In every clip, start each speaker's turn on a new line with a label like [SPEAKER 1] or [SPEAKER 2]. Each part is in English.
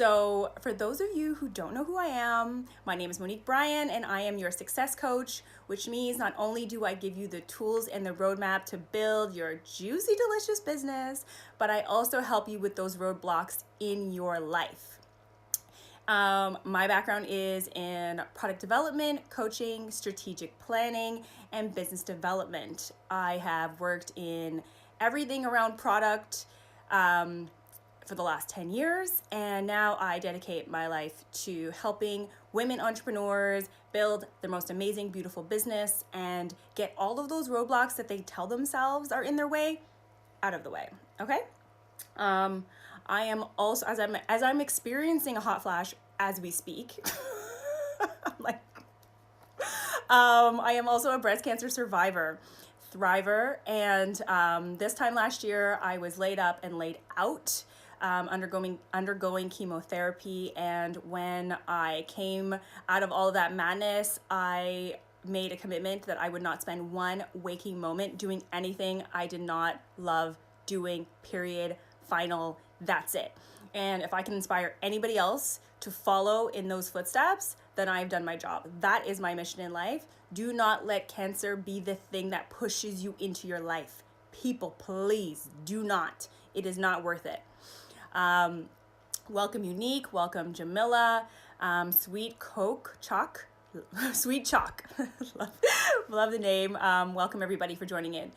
[SPEAKER 1] So, for those of you who don't know who I am, my name is Monique Bryan, and I am your success coach, which means not only do I give you the tools and the roadmap to build your juicy, delicious business, but I also help you with those roadblocks in your life. My background is in product development, coaching, strategic planning, and business development. I have worked in everything around product for the last 10 years, and now I dedicate my life to helping women entrepreneurs build their most amazing, beautiful business and get all of those roadblocks that they tell themselves are in their way out of the way. Okay? I am also as I'm experiencing a hot flash as we speak. I'm like, I am also a breast cancer survivor, thriver, and this time last year I was laid up and laid out, undergoing chemotherapy. And when I came out of all of that madness, I made a commitment that I would not spend one waking moment doing anything I did not love doing. Period. Final. That's it. And if I can inspire anybody else to follow in those footsteps, then I've done my job. That is my mission in life. Do not let cancer be the thing that pushes you into your life. People, please do not. It is not worth it. Welcome Unique, welcome Jamila, Sweet Coke, Chalk, Sweet Chalk. love the name. Welcome everybody for joining in.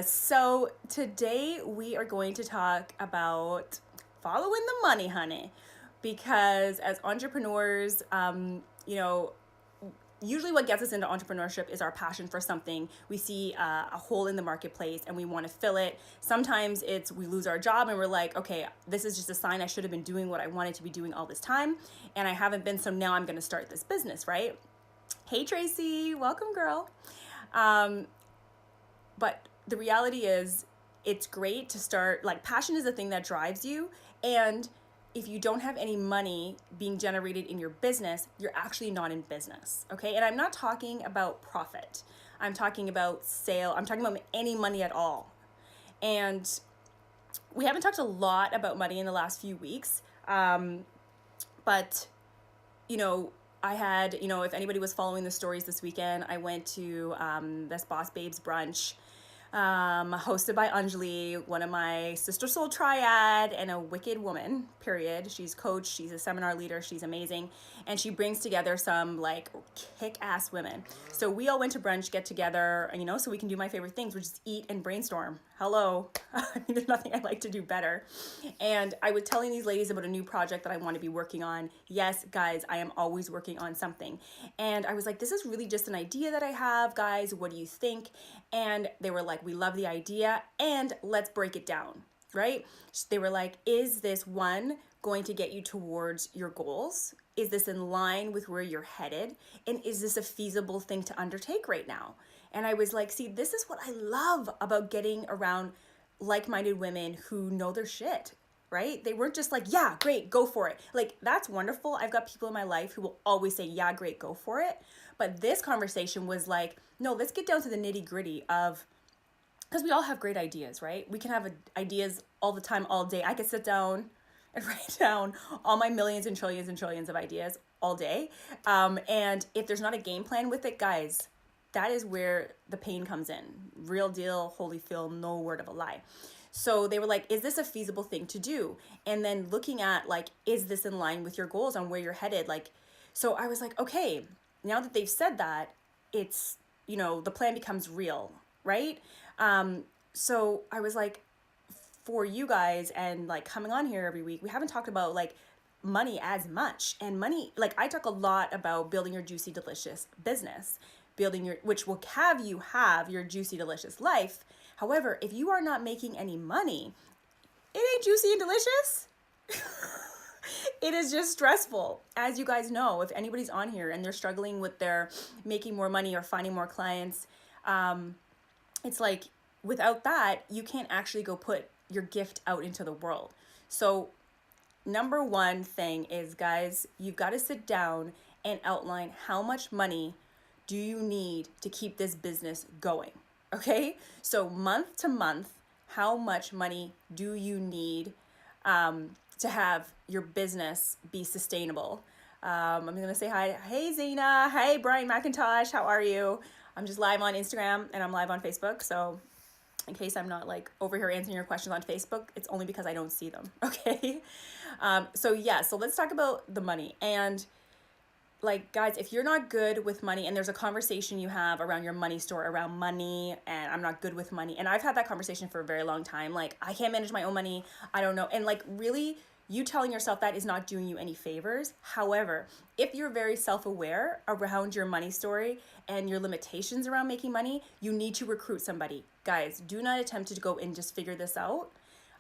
[SPEAKER 1] So today we are going to talk about following the money, honey, because as entrepreneurs, usually what gets us into entrepreneurship is our passion for something. We see a hole in the marketplace and we want to fill it. Sometimes it's we lose our job and we're like, okay, this is just a sign I should have been doing what I wanted to be doing all this time, and I haven't been, so now I'm going to start this business, right? Hey Tracy, welcome girl. But the reality is it's great to start, like, passion is the thing that drives you, and if you don't have any money being generated in your business, you're actually not in business, okay? And I'm not talking about profit. I'm talking about sale. I'm talking about any money at all. And we haven't talked a lot about money in the last few weeks, but, I had, if anybody was following the stories this weekend, I went to this Boss Babes brunch, hosted by Anjali, one of my sister soul triad and a wicked woman, period. She's coach, she's a seminar leader, she's amazing, and she brings together some like kick-ass women. So we all went to brunch, get together, so we can do my favorite things, which is eat and brainstorm. Hello. There's nothing I like to do better. And I was telling these ladies about a new project that I want to be working on. Yes, guys, I am always working on something. And I was like, this is really just an idea that I have, guys. What do you think? And they were like, we love the idea and let's break it down, right? They were like, is this one going to get you towards your goals? Is this in line with where you're headed? And is this a feasible thing to undertake right now? And I was like, see, this is what I love about getting around like-minded women who know their shit, right? They weren't just like, yeah, great, go for it. Like, that's wonderful. I've got people in my life who will always say, yeah, great, go for it. But this conversation was like, no, let's get down to the nitty-gritty of, because we all have great ideas, right? We can have ideas all the time, all day. I could sit down and write down all my millions and trillions of ideas all day. And if there's not a game plan with it, guys, that is where the pain comes in. Real deal, holy film, no word of a lie. So they were like, is this a feasible thing to do? And then looking at, like, is this in line with your goals on where you're headed? Like, so I was like, okay, now that they've said that, it's, the plan becomes real, right? So I was like, for you guys and like coming on here every week, we haven't talked about like money as much. And money, like, I talk a lot about building your juicy, delicious business, which will have you have your juicy, delicious life. However, if you are not making any money, it ain't juicy and delicious. It is just stressful. As you guys know, if anybody's on here and they're struggling with their making more money or finding more clients, it's like, without that, you can't actually go put your gift out into the world. So number one thing is, guys, you've got to sit down and outline how much money do you need to keep this business going, okay? So month to month, how much money do you need to have your business be sustainable. I'm going to say hi. Hey, Zena. Hey, Brian McIntosh. How are you? I'm just live on Instagram and I'm live on Facebook. So in case I'm not like over here answering your questions on Facebook, it's only because I don't see them. Okay. So let's talk about the money. And like, guys, if you're not good with money and there's a conversation you have around your money store around money and I'm not good with money, and I've had that conversation for a very long time, like I can't manage my own money, I don't know, and like really you telling yourself that is not doing you any favors. However, if you're very self-aware around your money story and your limitations around making money, you need to recruit somebody. Guys, do not attempt to go and just figure this out.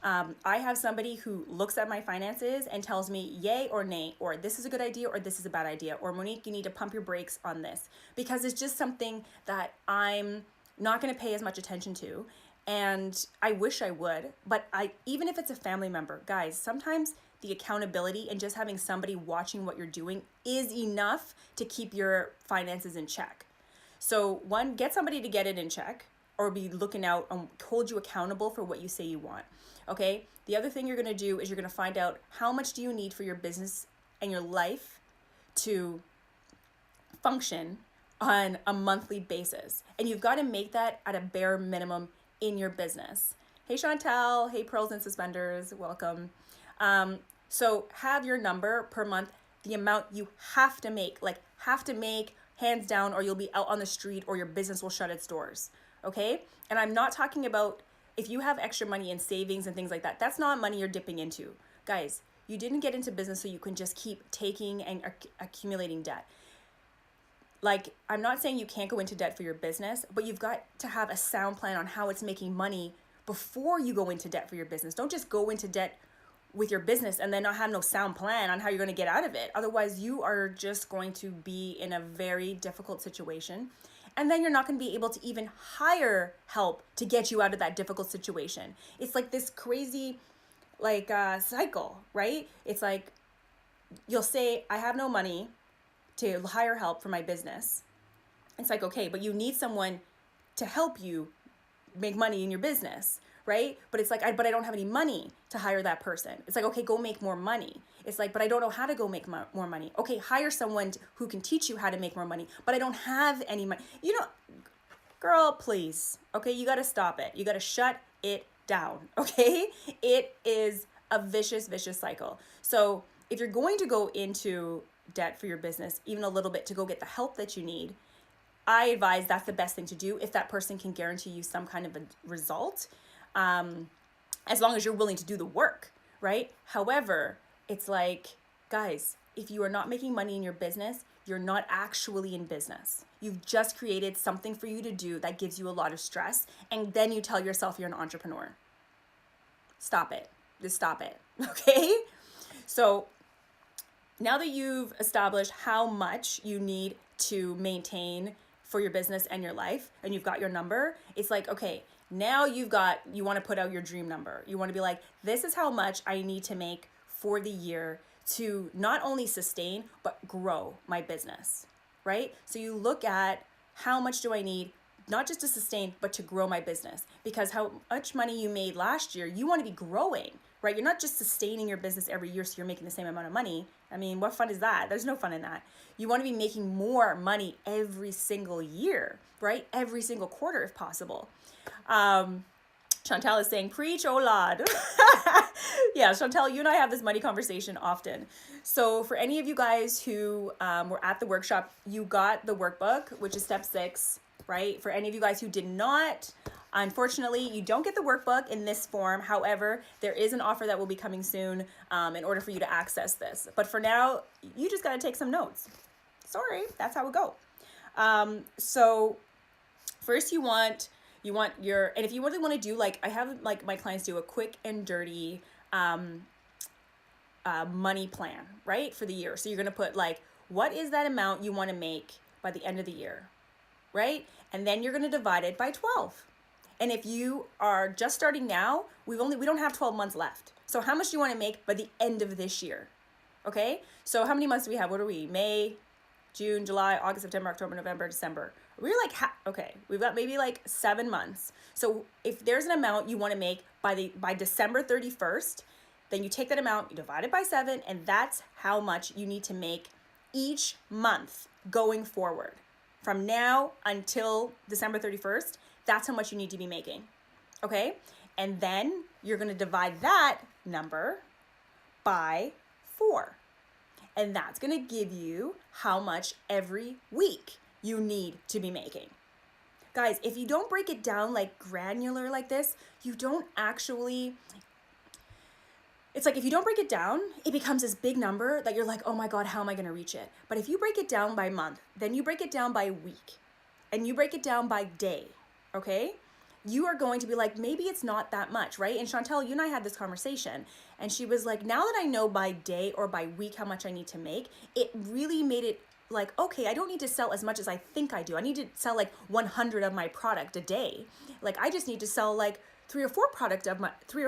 [SPEAKER 1] I have somebody who looks at my finances and tells me yay or nay, or this is a good idea, or this is a bad idea, or Monique, you need to pump your brakes on this, because it's just something that I'm not going to pay as much attention to. And I wish I would, but even if it's a family member, guys, sometimes the accountability and just having somebody watching what you're doing is enough to keep your finances in check. So one, get somebody to get it in check or be looking out and hold you accountable for what you say you want. Okay. The other thing you're going to do is you're going to find out how much do you need for your business and your life to function on a monthly basis. And you've got to make that at a bare minimum in your business. Hey, Chantel. Hey, Pearls and Suspenders. Welcome. So have your number per month, the amount you have to make, hands down, or you'll be out on the street or your business will shut its doors. Okay. And I'm not talking about if you have extra money in savings and things like that. That's not money you're dipping into. Guys, you didn't get into business so you can just keep taking and accumulating debt. Like, I'm not saying you can't go into debt for your business, but you've got to have a sound plan on how it's making money before you go into debt for your business. Don't just go into debt with your business and then not have no sound plan on how you're going to get out of it. Otherwise, you are just going to be in a very difficult situation. And then you're not going to be able to even hire help to get you out of that difficult situation. It's like this crazy cycle, right? It's like you'll say, I have no money to hire help for my business. It's like, okay, but you need someone to help you make money in your business, right? But it's like, but I don't have any money to hire that person. It's like, okay, go make more money. It's like, but I don't know how to go make more money. Okay, hire someone who can teach you how to make more money, but I don't have any money. Girl, please. Okay, you got to stop it. You got to shut it down. Okay, it is a vicious cycle. So if you're going to go into debt for your business, even a little bit, to go get the help that you need, I advise that's the best thing to do if that person can guarantee you some kind of a result, as long as you're willing to do the work, right? However, it's like, guys, if you are not making money in your business, you're not actually in business. You've just created something for you to do that gives you a lot of stress, and then you tell yourself you're an entrepreneur. Stop it. Just stop it. Okay? So now that you've established how much you need to maintain for your business and your life, and you've got your number, it's like, okay, now you want to put out your dream number. You want to be like, this is how much I need to make for the year to not only sustain, but grow my business, right? So you look at how much do I need, not just to sustain, but to grow my business, because how much money you made last year, you want to be growing, right? You're not just sustaining your business every year so you're making the same amount of money. I mean, what fun is that? There's no fun in that. You want to be making more money every single year, right? Every single quarter if possible. Chantal is saying, preach, oh Lord. Yeah, Chantal, you and I have this money conversation often. So for any of you guys who were at the workshop, you got the workbook, which is step 6, right? For any of you guys who did not, unfortunately, you don't get the workbook in this form. However, there is an offer that will be coming soon in order for you to access this. But for now, you just got to take some notes. Sorry, that's how it go. So first you want your, and if you really want to do, like I have like my clients do a quick and dirty money plan, right? For the year. So you're going to put like, what is that amount you want to make by the end of the year, right? And then you're going to divide it by 12. And if you are just starting now, we don't have 12 months left. So how much do you want to make by the end of this year? Okay. So how many months do we have? What are we? May, June, July, August, September, October, November, December. We're like, okay, we've got maybe like 7 months. So if there's an amount you want to make by December 31st, Then you take that amount, you divide it by 7, and that's how much you need to make each month going forward. From now until December 31st, that's how much you need to be making. Okay? And then you're going to divide that number by 4. And that's going to give you how much every week you need to be making. Guys, if you don't break it down like granular like this, you don't actually, it's like if you don't break it down, it becomes this big number that you're like, oh my God, how am I going to reach it? But if you break it down by month, then you break it down by week, and you break it down by day, okay? You are going to be like, maybe it's not that much, right? And Chantel, you and I had this conversation, and she was like, now that I know by day or by week how much I need to make, it really made it like, okay, I don't need to sell as much as I think I do. I need to sell like 100 of my product a day. Like I just need to sell like 3 or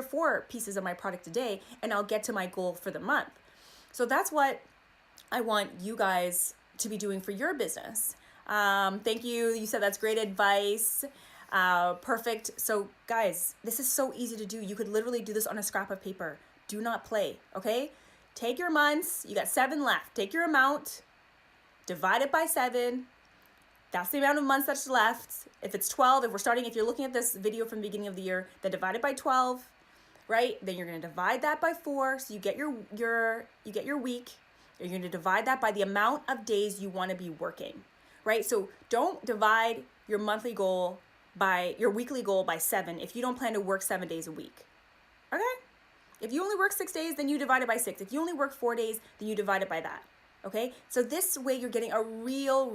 [SPEAKER 1] 4 pieces of my product a day, and I'll get to my goal for the month. So that's what I want you guys to be doing for your business. Thank you. You said that's great advice. Perfect. So guys, this is so easy to do. You could literally do this on a scrap of paper. Do not play. Okay. Take your months. You got 7 left. Take your amount, divide it by 7. That's the amount of months that's left. If it's 12, if you're looking at this video from the beginning of the year, then divide it by 12, right? Then you're going to divide that by 4. So you get your week. You're going to divide that by the amount of days you want to be working, right? So don't divide your monthly goal by your weekly goal by 7 if you don't plan to work 7 days a week. Okay? If you only work 6 days, then you divide it by 6. If you only work 4 days, then you divide it by that. Okay? So this way you're getting a real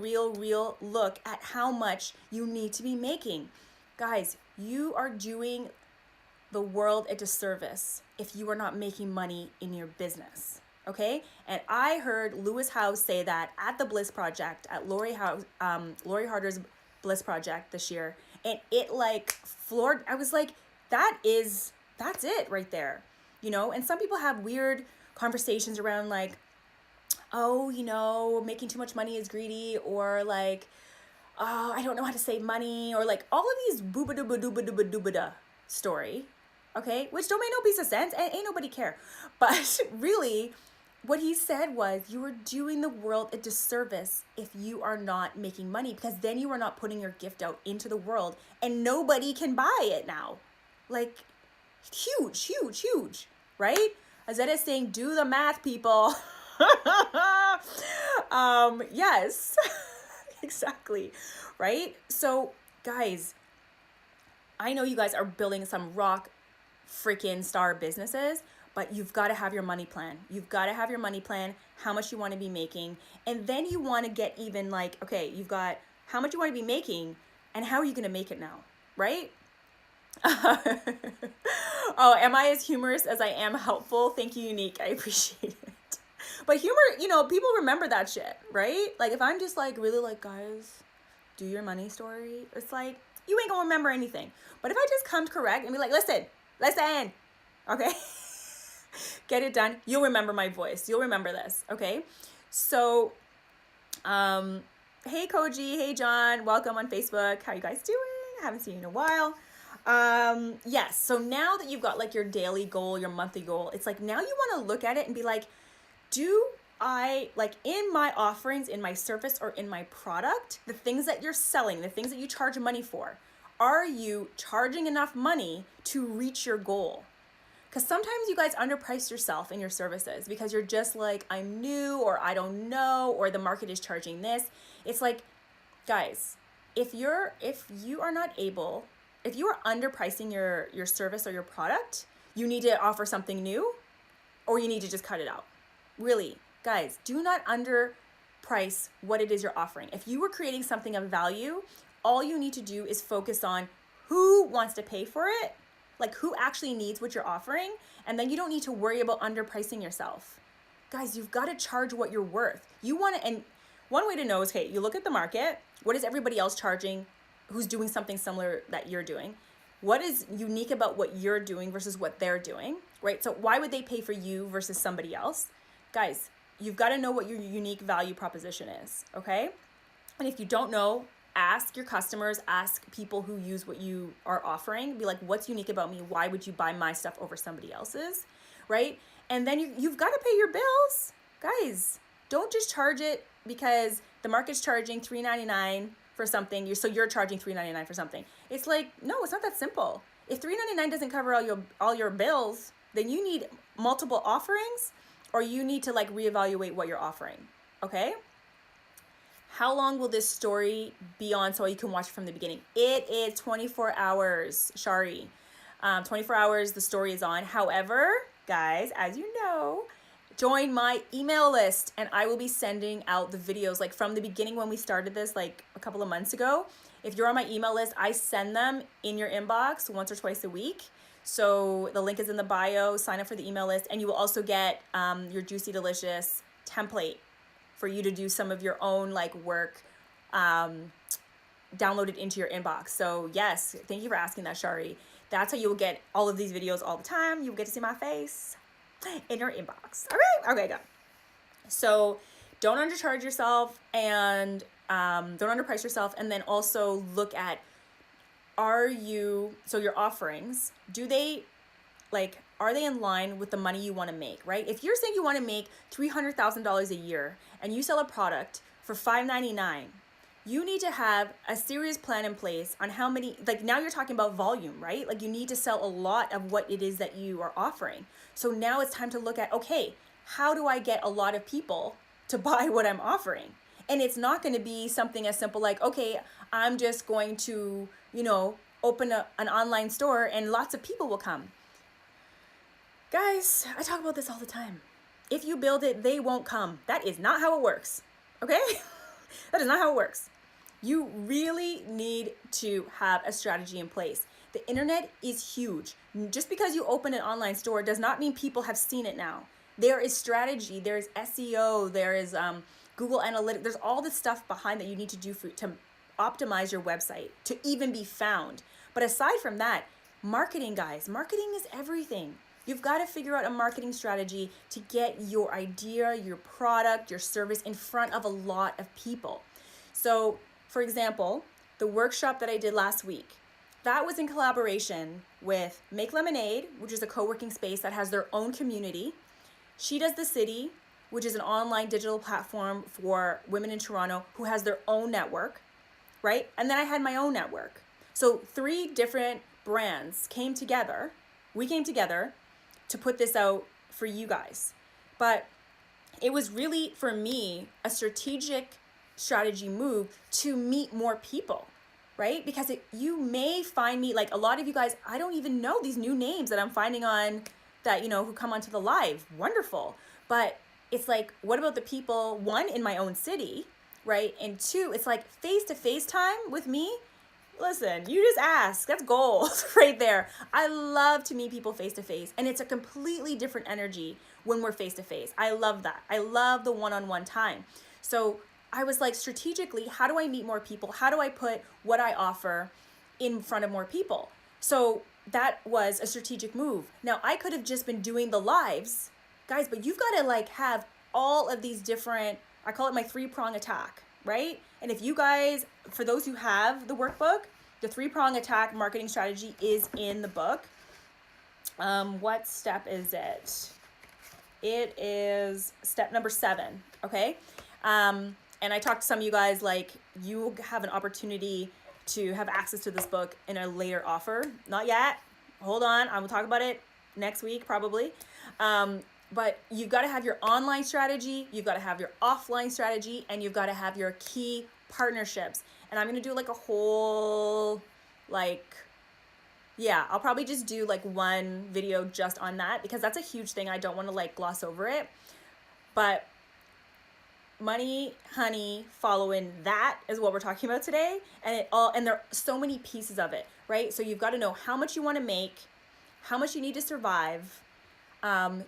[SPEAKER 1] look at how much you need to be making. Guys, you are doing the world a disservice if you are not making money in your business. Okay? And I heard Lewis Howes say that at the Bliss Project, at Lori Harder's Bliss Project this year, and it like floored. I was like, that's it right there, you know. And some people have weird conversations around like, oh, you know, making too much money is greedy, or like, oh, I don't know how to save money, or like all of these booba-dooba-dooba-dooba-dooba-da story, okay, which don't make no piece of sense, and ain't nobody care. But really, what he said was, you are doing the world a disservice if you are not making money, because then you are not putting your gift out into the world, and nobody can buy it now. Like, huge, right? Azetta is saying, do the math, people. Yes, exactly, right? So, guys, I know you guys are building some rock freaking star businesses, but you've got to have your money plan. You've got to have your money plan, how much you want to be making. And then you want to get even like, okay, you've got how much you want to be making and how are you going to make it now, right? Oh, am I as humorous as I am helpful? Thank you, Unique. I appreciate it. But humor, you know, people remember that shit, right? Like if I'm just like really like, guys, do your money story. It's like, you ain't gonna remember anything. But if I just come correct and be like, listen, okay? Get it done. You'll remember my voice. You'll remember this, okay? So, hey Koji, hey John, welcome on Facebook. How you guys doing? I haven't seen you in a while. Yes, so now that you've got like your daily goal, your monthly goal, it's like now you want to look at it and be like, do I, like in my offerings, in my service or in my product, the things that you're selling, the things that you charge money for, are you charging enough money to reach your goal? Because sometimes you guys underprice yourself in your services because you're just like, I'm new, or I don't know, or the market is charging this. It's like, guys, if you are underpricing your service or your product, you need to offer something new, or you need to just cut it out. Really, guys, do not underprice what it is you're offering. If you were creating something of value, all you need to do is focus on who wants to pay for it, like who actually needs what you're offering, and then you don't need to worry about underpricing yourself. Guys, you've got to charge what you're worth. And one way to know is, hey, you look at the market, what is everybody else charging who's doing something similar that you're doing? What is unique about what you're doing versus what they're doing, right? So why would they pay for you versus somebody else? Guys, you've got to know what your unique value proposition is, okay? And if you don't know, ask your customers, ask people who use what you are offering. Be like, what's unique about me? Why would you buy my stuff over somebody else's, right? And then you've got to pay your bills. Guys, don't just charge it because the market's charging $3.99 for something. So you're charging $3.99 for something. It's like, no, it's not that simple. If $3.99 doesn't cover all your bills, then you need multiple offerings, or you need to like reevaluate what you're offering. Okay? How long will this story be on so you can watch it from the beginning? It is 24 hours, Shari. 24 hours the story is on. However, guys, as you know, join my email list and I will be sending out the videos like from the beginning when we started this like a couple of months ago. If you're on my email list, I send them in your inbox once or twice a week. So the link is in the bio. Sign up for the email list and you will also get your Juicy Delicious template for you to do some of your own like work downloaded into your inbox. So yes, thank you for asking that, Shari. That's how you will get all of these videos all the time. You'll get to see my face in your inbox. All right, okay, done. So don't undercharge yourself and don't underprice yourself. And then also look at, so your offerings, are they in line with the money you want to make, right? If you're saying you want to make $300,000 a year and you sell a product for $5.99, you need to have a serious plan in place on how many, like now you're talking about volume, right? Like you need to sell a lot of what it is that you are offering. So now it's time to look at, okay, how do I get a lot of people to buy what I'm offering? And it's not going to be something as simple like, okay, I'm just going to, open an online store and lots of people will come. Guys, I talk about this all the time. If you build it, they won't come. That is not how it works, okay? That is not how it works. You really need to have a strategy in place. The internet is huge. Just because you open an online store does not mean people have seen it now. There is strategy, there is SEO, there is Google Analytics. There's all this stuff behind that you need to do to optimize your website to even be found. But aside from that, marketing, guys, marketing is everything. You've got to figure out a marketing strategy to get your idea, your product, your service in front of a lot of people. So, for example, the workshop that I did last week, that was in collaboration with Make Lemonade, which is a co-working space that has their own community. She Does the City, which is an online digital platform for women in Toronto who has their own network, right? And then I had my own network. So 3 different brands came together. We came together to put this out for you guys. But it was really, for me, a strategy move to meet more people, right? Because you may find me, like a lot of you guys, I don't even know these new names that I'm finding on that, who come onto the live. Wonderful. But it's like, what about the people, 1, in my own city, right? And 2, it's like face-to-face time with me. Listen, you just ask. That's gold right there. I love to meet people face-to-face, and it's a completely different energy when we're face-to-face. I love that. I love the one-on-one time. So I was like, strategically, how do I meet more people? How do I put what I offer in front of more people? So that was a strategic move. Now, I could have just been doing the lives, guys, but you've got to like have all of these different, I call it my 3-prong attack, right? And if you guys, for those who have the workbook, the 3-prong attack marketing strategy is in the book. What step is it? It is step number 7, okay? And I talked to some of you guys, like, you have an opportunity to have access to this book in a later offer. Not yet. Hold on. I will talk about it next week, probably. But you've got to have your online strategy, you've got to have your offline strategy, and you've got to have your key partnerships. And I'm going to do like a whole, I'll probably just do like one video just on that because that's a huge thing. I don't want to like gloss over it. But money, honey, following that is what we're talking about today. And there are so many pieces of it, right? So you've got to know how much you want to make, how much you need to survive.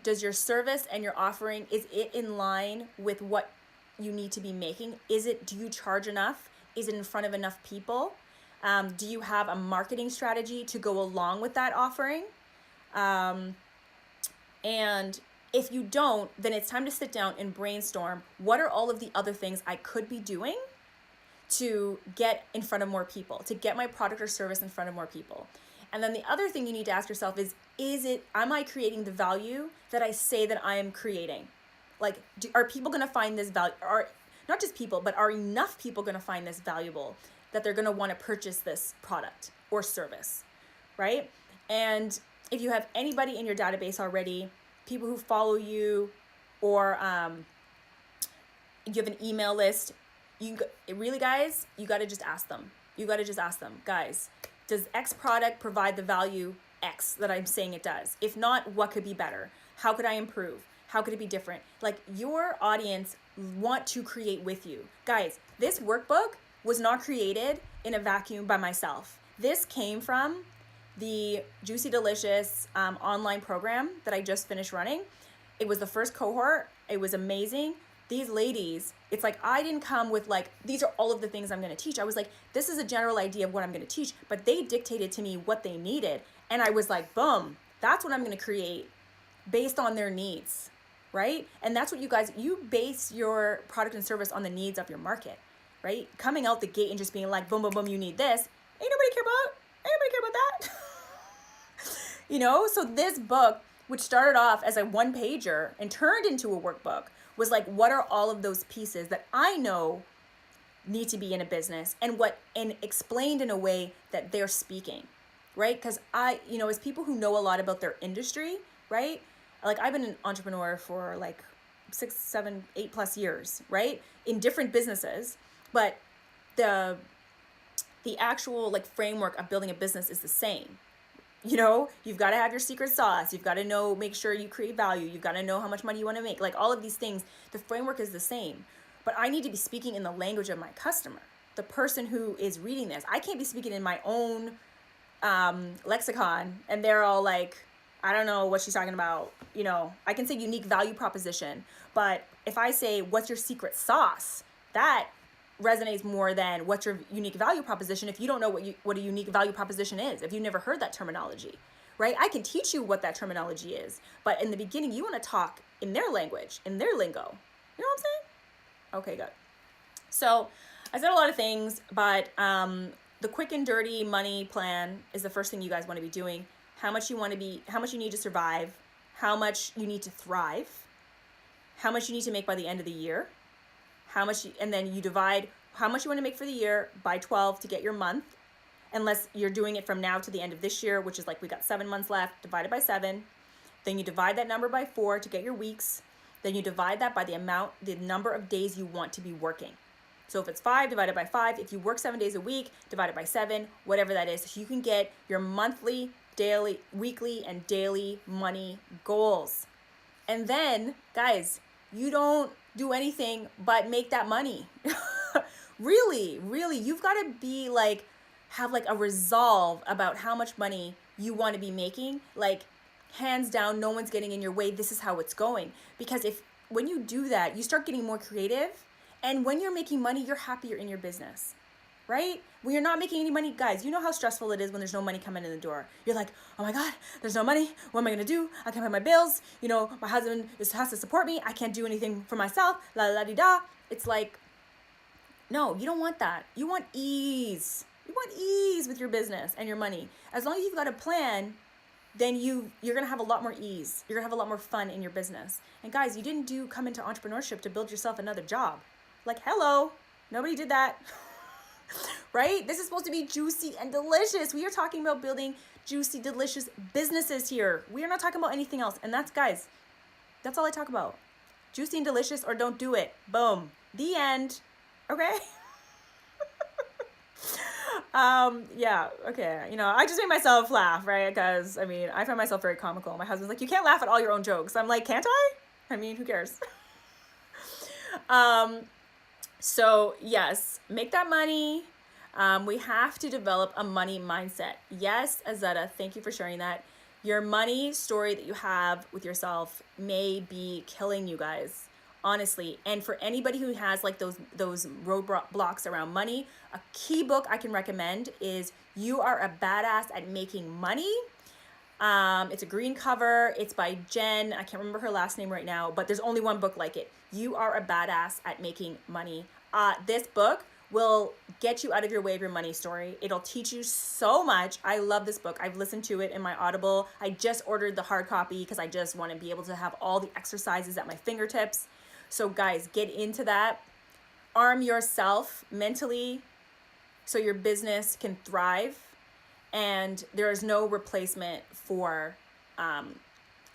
[SPEAKER 1] Does your service and your offering, is it in line with what you need to be making? Do you charge enough? Is it in front of enough people? Do you have a marketing strategy to go along with that offering? And if you don't, then it's time to sit down and brainstorm, what are all of the other things I could be doing to get in front of more people, to get my product or service in front of more people? And then the other thing you need to ask yourself is am I creating the value that I say that I am creating? Like, are people going to find this value? Are not just people, but are enough people going to find this valuable that they're going to want to purchase this product or service, right? And if you have anybody in your database already, people who follow you, or you have an email list, really, guys, you got to just ask them. You got to just ask them, guys, does X product provide the value X that I'm saying it does? If not, what could be better? How could I improve? How could it be different? Like, your audience want to create with you. Guys, this workbook was not created in a vacuum by myself. This came from the Juicy Delicious online program that I just finished running. It was the first cohort. It was amazing. These ladies, it's like, I didn't come with like, these are all of the things I'm going to teach. I was like, this is a general idea of what I'm going to teach, but they dictated to me what they needed. And I was like, boom, that's what I'm going to create based on their needs, right? And that's what you base your product and service on the needs of your market, right? Coming out the gate and just being like, boom, boom, boom, you need this. Ain't nobody care about that. So this book, which started off as a one-pager and turned into a workbook, was like, what are all of those pieces that I know need to be in a business, and explained in a way that they're speaking, right? Because as people who know a lot about their industry, right? Like, I've been an entrepreneur for like 6, 7, 8+ years, right? In different businesses, but the actual like framework of building a business is the same. You've got to have your secret sauce. You've got to make sure you create value. You've got to know how much money you want to make. Like, all of these things, the framework is the same. But I need to be speaking in the language of my customer, the person who is reading this. I can't be speaking in my own lexicon, and they're all like, I don't know what she's talking about. I can say unique value proposition, but if I say, what's your secret sauce, that resonates more than what's your unique value proposition if you don't know what a unique value proposition is, if you've never heard that terminology, right? I can teach you what that terminology is, but in the beginning, you want to talk in their language, in their lingo. You know what I'm saying? Okay, good. So I said a lot of things, but the quick and dirty money plan is the first thing you guys want to be doing. How much you need to survive, how much you need to thrive, how much you need to make by the end of the year, and then you divide how much you want to make for the year by 12 to get your month, unless you're doing it from now to the end of this year, which is like, we got 7 months left, divided by 7. Then you divide that number by 4 to get your weeks. Then you divide that by the number of days you want to be working. So if it's 5 divided by 5, if you work 7 days a week, divided by 7, whatever that is, so you can get your monthly, daily, weekly, and daily money goals. And then, guys, you don't do anything but make that money. Really, you've got to be like, have like a resolve about how much money you want to be making. Like, hands down, no one's getting in your way. This is how it's going. Because when you do that, you start getting more creative. And when you're making money, you're happier in your business, right? When you're not making any money, guys, you know how stressful it is when there's no money coming in the door. You're like, oh my God, there's no money. What am I going to do? I can't pay my bills. My husband has to support me. I can't do anything for myself. La la di da. It's like, no, you don't want that. You want ease. You want ease with your business and your money. As long as you've got a plan, then you're going to have a lot more ease. You're going to have a lot more fun in your business. And guys, you didn't come into entrepreneurship to build yourself another job. Like, hello, nobody did that. Right? This is supposed to be juicy and delicious. We are talking about building juicy, delicious businesses here. We are not talking about anything else. And guys, that's all I talk about. Juicy and delicious, or don't do it. Boom. The end. Okay? Yeah, okay. I just made myself laugh, right? Because, I find myself very comical. My husband's like, you can't laugh at all your own jokes. I'm like, can't I? Who cares? So yes, make that money. We have to develop a money mindset. Yes, Azetta, thank you for sharing that. Your money story that you have with yourself may be killing you guys, honestly. And for anybody who has like those roadblocks around money, a key book I can recommend is You Are a Badass at Making Money. It's a green cover. It's by Jen. I can't remember her last name right now, but there's only one book like it. You Are a Badass at Making Money. This book will get you out of your way of your money story. It'll teach you so much. I love this book. I've listened to it in my Audible. I just ordered the hard copy because I just want to be able to have all the exercises at my fingertips. So guys, get into that. Arm yourself mentally so your business can thrive. And there is no replacement for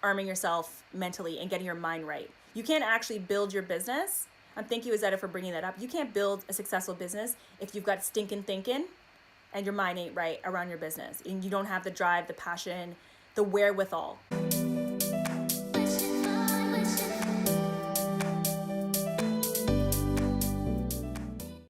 [SPEAKER 1] arming yourself mentally and getting your mind right. You can't actually build your business. Thank you, Izetta, for bringing that up. You can't build a successful business if you've got stinking thinking and your mind ain't right around your business and you don't have the drive, the passion, the wherewithal.